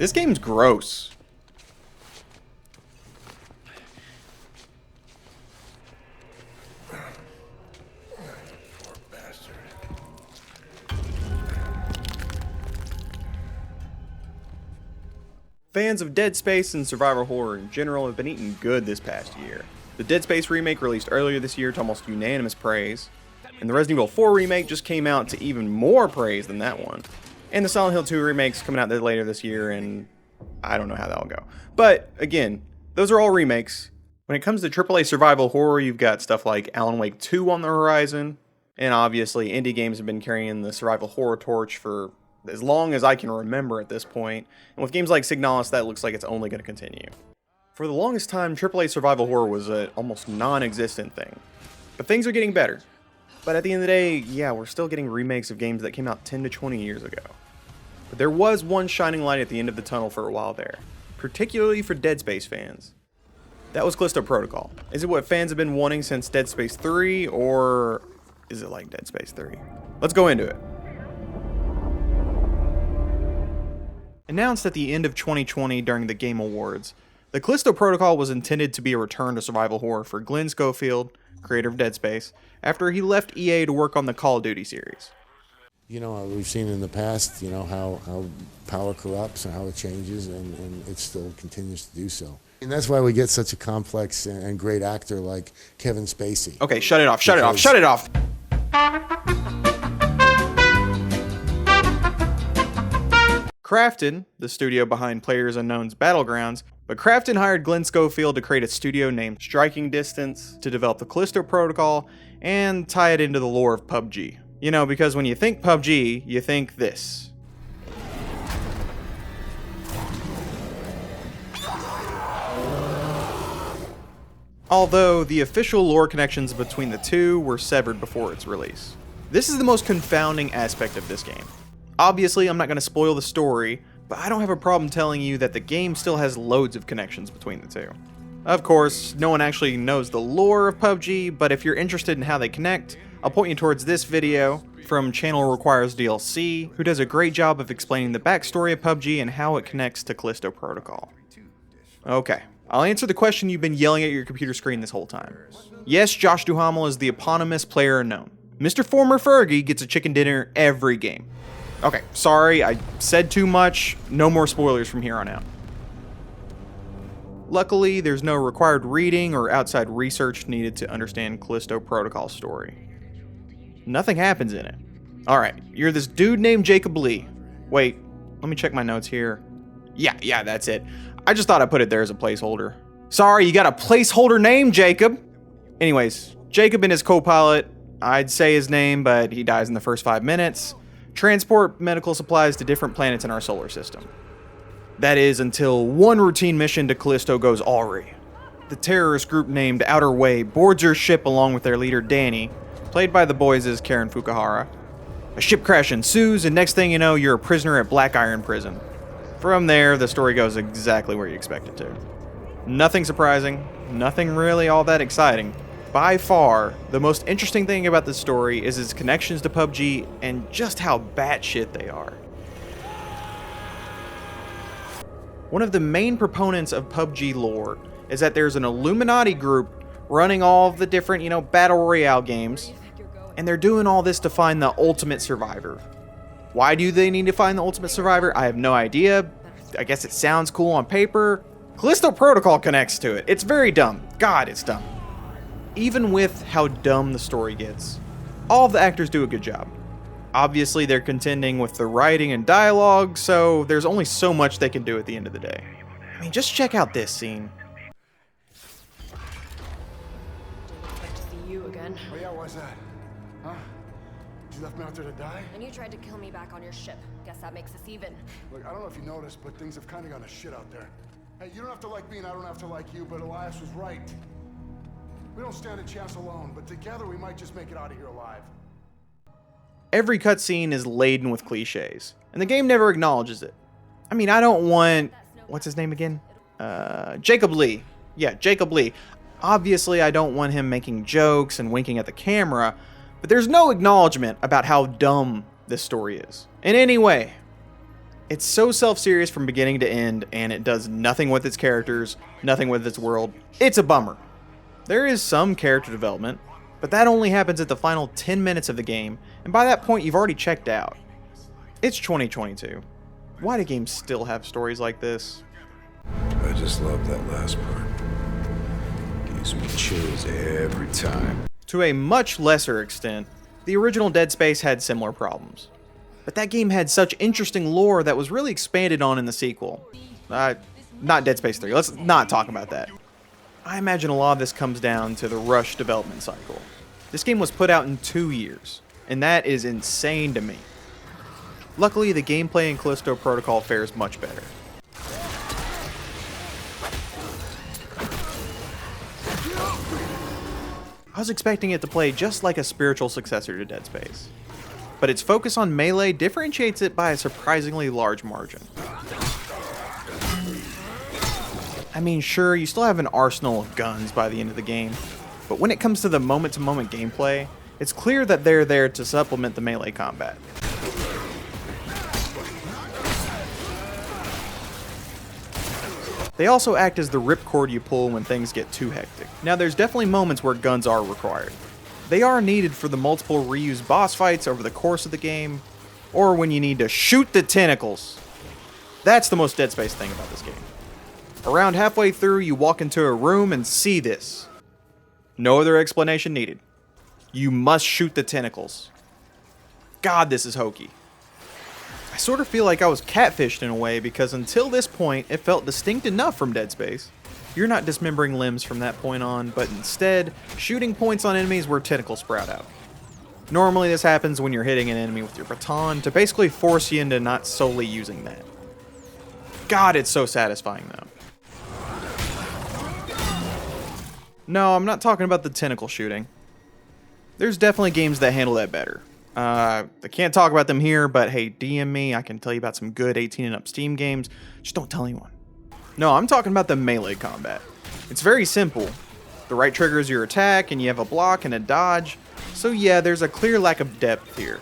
This game's gross. Fans of Dead Space and survival horror in general have been eating good this past year. The Dead Space remake released earlier this year to almost unanimous praise, and the Resident Evil 4 remake just came out to even more praise than that one. And the Silent Hill 2 remake's coming out later this year, and I don't know how that'll go. But again, those are all remakes. When it comes to AAA survival horror, you've got stuff like Alan Wake 2 on the horizon, and obviously indie games have been carrying the survival horror torch for as long as I can remember at this point, and with games like Signalis, that looks like it's only going to continue. For the longest time, AAA survival horror was an almost non-existent thing, but things are getting better. But at the end of the day, yeah, we're still getting remakes of games that came out 10 to 20 years ago. But there was one shining light at the end of the tunnel for a while there, particularly for Dead Space fans. That was Calisto Protocol. Is it what fans have been wanting since Dead Space 3, or is it like Dead Space 3? Let's go into it. Announced at the end of 2020 during the Game Awards, the Calisto Protocol was intended to be a return to survival horror for Glenn Schofield, creator of Dead Space, after he left EA to work on the Call of Duty series. You know, we've seen in the past, you know, how power corrupts and how it changes, and it still continues to do so. And that's why we get such a complex and great actor like Kevin Spacey. Okay, shut it off, shut it off, shut it off! Krafton, the studio behind PlayerUnknown's Battlegrounds, but Krafton hired Glenn Schofield to create a studio named Striking Distance to develop the Calisto Protocol and tie it into the lore of PUBG. You know, because when you think PUBG, you think this. Although the official lore connections between the two were severed before its release. This is the most confounding aspect of this game. Obviously, I'm not going to spoil the story, but I don't have a problem telling you that the game still has loads of connections between the two. Of course, no one actually knows the lore of PUBG, but if you're interested in how they connect, I'll point you towards this video from Channel Requires DLC, who does a great job of explaining the backstory of PUBG and how it connects to Calisto Protocol. Okay, I'll answer the question you've been yelling at your computer screen this whole time. Yes, Josh Duhamel is the eponymous PlayerUnknown. Mr. Former Fergie gets a chicken dinner every game. Okay, sorry, I said too much. No more spoilers from here on out. Luckily, there's no required reading or outside research needed to understand Calisto Protocol's story. Nothing happens in it. Alright, you're this dude named Jacob Lee. Wait, let me check my notes here. Yeah, that's it. I just thought I put it there as a placeholder. Sorry, you got a placeholder name, Jacob! Anyways, Jacob and his co-pilot, I'd say his name, but he dies in the first 5 minutes, transport medical supplies to different planets in our solar system. That is until one routine mission to Callisto goes awry. The terrorist group named Outer Way boards your ship along with their leader Danny, played by the boys' Karen Fukuhara. A ship crash ensues, and next thing you know, you're a prisoner at Black Iron Prison. From there, the story goes exactly where you expect it to. Nothing surprising, nothing really all that exciting. By far, the most interesting thing about this story is its connections to PUBG and just how batshit they are. One of the main proponents of PUBG lore is that there's an Illuminati group running all of the different, Battle Royale games, and they're doing all this to find the ultimate survivor. Why do they need to find the ultimate survivor? I have no idea. I guess it sounds cool on paper. Calisto Protocol connects to it. It's very dumb. God, it's dumb. Even with how dumb the story gets, all of the actors do a good job. Obviously, they're contending with the writing and dialogue, so there's only so much they can do at the end of the day. I mean, just check out this scene. Didn't expect to see you again. Oh yeah, why's that? Huh? You left me out there to die? And you tried to kill me back on your ship. Guess that makes us even. Look, I don't know if you noticed, but things have kind of gone to shit out there. Hey, you don't have to like me and I don't have to like you, but Elias was right. We don't stand a chance alone, but together we might just make it out of here alive. Every cutscene is laden with cliches, and the game never acknowledges it. I mean, I don't want... What's his name again? Jacob Lee. Yeah, Jacob Lee. Obviously, I don't want him making jokes and winking at the camera, but there's no acknowledgement about how dumb this story is. In any way. It's so self-serious from beginning to end, and it does nothing with its characters, nothing with its world. It's a bummer. There is some character development, but that only happens at the final 10 minutes of the game, and by that point you've already checked out. It's 2022. Why do games still have stories like this? I just love that last part. Gives me chills every time. To a much lesser extent, the original Dead Space had similar problems. But that game had such interesting lore that was really expanded on in the sequel. Not Dead Space 3, let's not talk about that. I imagine a lot of this comes down to the rushed development cycle. This game was put out in 2 years, and that is insane to me. Luckily, the gameplay in Calisto Protocol fares much better. I was expecting it to play just like a spiritual successor to Dead Space, but its focus on melee differentiates it by a surprisingly large margin. I mean, sure, you still have an arsenal of guns by the end of the game, but when it comes to the moment-to-moment gameplay, it's clear that they're there to supplement the melee combat. They also act as the ripcord you pull when things get too hectic. Now, there's definitely moments where guns are required. They are needed for the multiple reused boss fights over the course of the game, or when you need to shoot the tentacles. That's the most Dead Space thing about this game. Around halfway through, you walk into a room and see this. No other explanation needed. You must shoot the tentacles. God, this is hokey. I sort of feel like I was catfished in a way because until this point, it felt distinct enough from Dead Space. You're not dismembering limbs from that point on, but instead, shooting points on enemies where tentacles sprout out. Normally this happens when you're hitting an enemy with your baton to basically force you into not solely using that. God, it's so satisfying though. No, I'm not talking about the tentacle shooting. There's definitely games that handle that better. I can't talk about them here, but hey, DM me. I can tell you about some good 18 and up Steam games. Just don't tell anyone. No, I'm talking about the melee combat. It's very simple. The right trigger is your attack, and you have a block and a dodge. So yeah, there's a clear lack of depth here.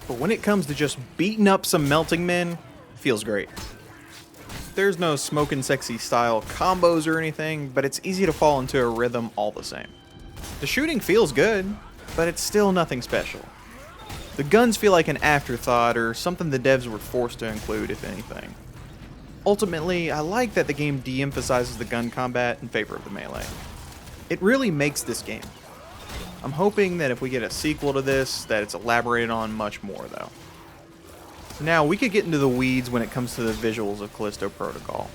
But when it comes to just beating up some melting men, it feels great. There's no smokin' sexy style combos or anything, but it's easy to fall into a rhythm all the same. The shooting feels good, but it's still nothing special. The guns feel like an afterthought or something the devs were forced to include, if anything. Ultimately, I like that the game de-emphasizes the gun combat in favor of the melee. It really makes this game. I'm hoping that if we get a sequel to this, that it's elaborated on much more though. Now, we could get into the weeds when it comes to the visuals of Calisto Protocol.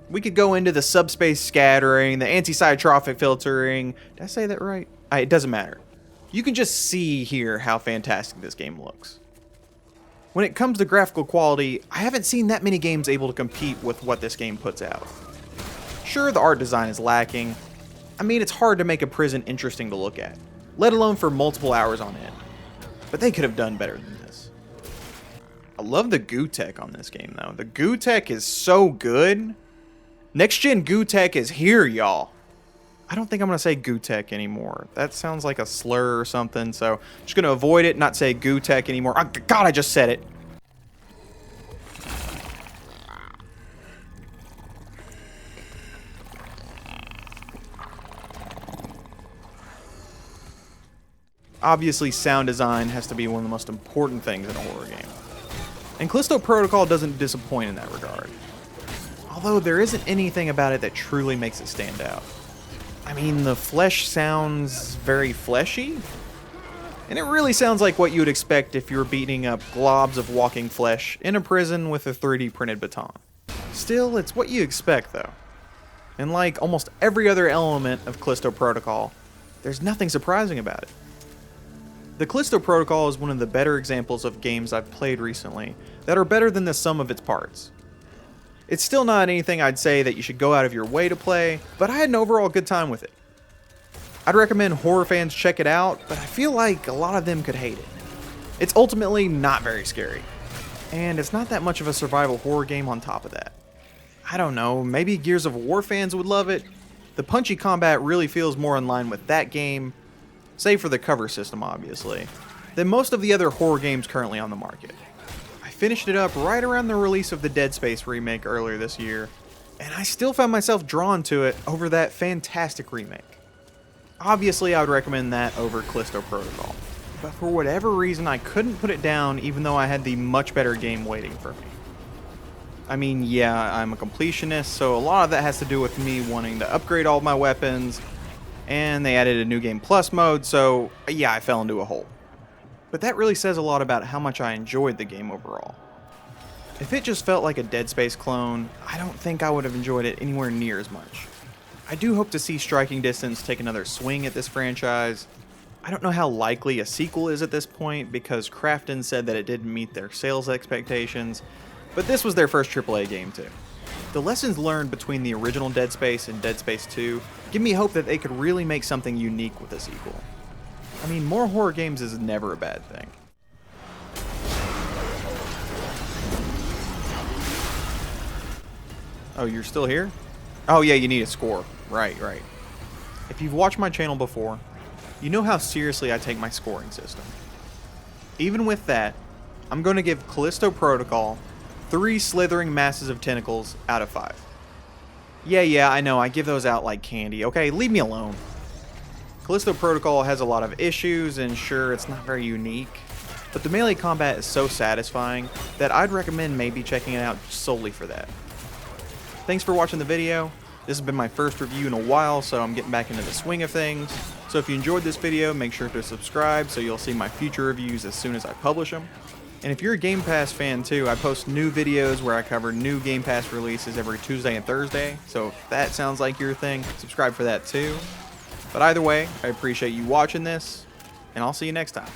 We could go into the subspace scattering, the anti-cytrophic filtering. Did I say that right? It doesn't matter. You can just see here how fantastic this game looks. When it comes to graphical quality, I haven't seen that many games able to compete with what this game puts out. Sure, the art design is lacking. I mean, it's hard to make a prison interesting to look at, let alone for multiple hours on end. But they could have done better than this. I love the goo tech on this game, though. The goo tech is so good. Next gen goo tech is here, y'all. I don't think I'm going to say goo tech anymore. That sounds like a slur or something, so I'm just going to avoid it, not say goo tech anymore. Oh, God, I just said it. Obviously, sound design has to be one of the most important things in a horror game. And Calisto Protocol doesn't disappoint in that regard. Although there isn't anything about it that truly makes it stand out. I mean, the flesh sounds very fleshy, and it really sounds like what you would expect if you were beating up globs of walking flesh in a prison with a 3D printed baton. Still, it's what you expect though. And like almost every other element of Calisto Protocol, there's nothing surprising about it. The Calisto Protocol is one of the better examples of games I've played recently that are better than the sum of its parts. It's still not anything I'd say that you should go out of your way to play, but I had an overall good time with it. I'd recommend horror fans check it out, but I feel like a lot of them could hate it. It's ultimately not very scary, and it's not that much of a survival horror game on top of that. I don't know, maybe Gears of War fans would love it. The punchy combat really feels more in line with that game, save for the cover system obviously, than most of the other horror games currently on the market. I finished it up right around the release of the Dead Space remake earlier this year, and I still found myself drawn to it over that fantastic remake. Obviously, I would recommend that over Callisto Protocol, but for whatever reason I couldn't put it down even though I had the much better game waiting for me. I mean, yeah, I'm a completionist, so a lot of that has to do with me wanting to upgrade all my weapons, and they added a new game plus mode, so yeah, I fell into a hole. But that really says a lot about how much I enjoyed the game overall. If it just felt like a Dead Space clone, I don't think I would have enjoyed it anywhere near as much. I do hope to see Striking Distance take another swing at this franchise. I don't know how likely a sequel is at this point because Krafton said that it didn't meet their sales expectations, but this was their first AAA game too. The lessons learned between the original Dead Space and Dead Space 2 give me hope that they could really make something unique with a sequel. I mean, more horror games is never a bad thing. Oh, you're still here? Oh yeah, you need a score. Right. If you've watched my channel before, you know how seriously I take my scoring system. Even with that, I'm going to give Callisto Protocol 3 slithering masses of tentacles out of 5. Yeah, I know, I give those out like candy. Okay, leave me alone. Callisto Protocol has a lot of issues, and sure, it's not very unique, but the melee combat is so satisfying that I'd recommend maybe checking it out solely for that. Thanks for watching the video. This has been my first review in a while, so I'm getting back into the swing of things. So if you enjoyed this video, make sure to subscribe so you'll see my future reviews as soon as I publish them. And if you're a Game Pass fan too, I post new videos where I cover new Game Pass releases every Tuesday and Thursday, so if that sounds like your thing, subscribe for that too. But either way, I appreciate you watching this, and I'll see you next time.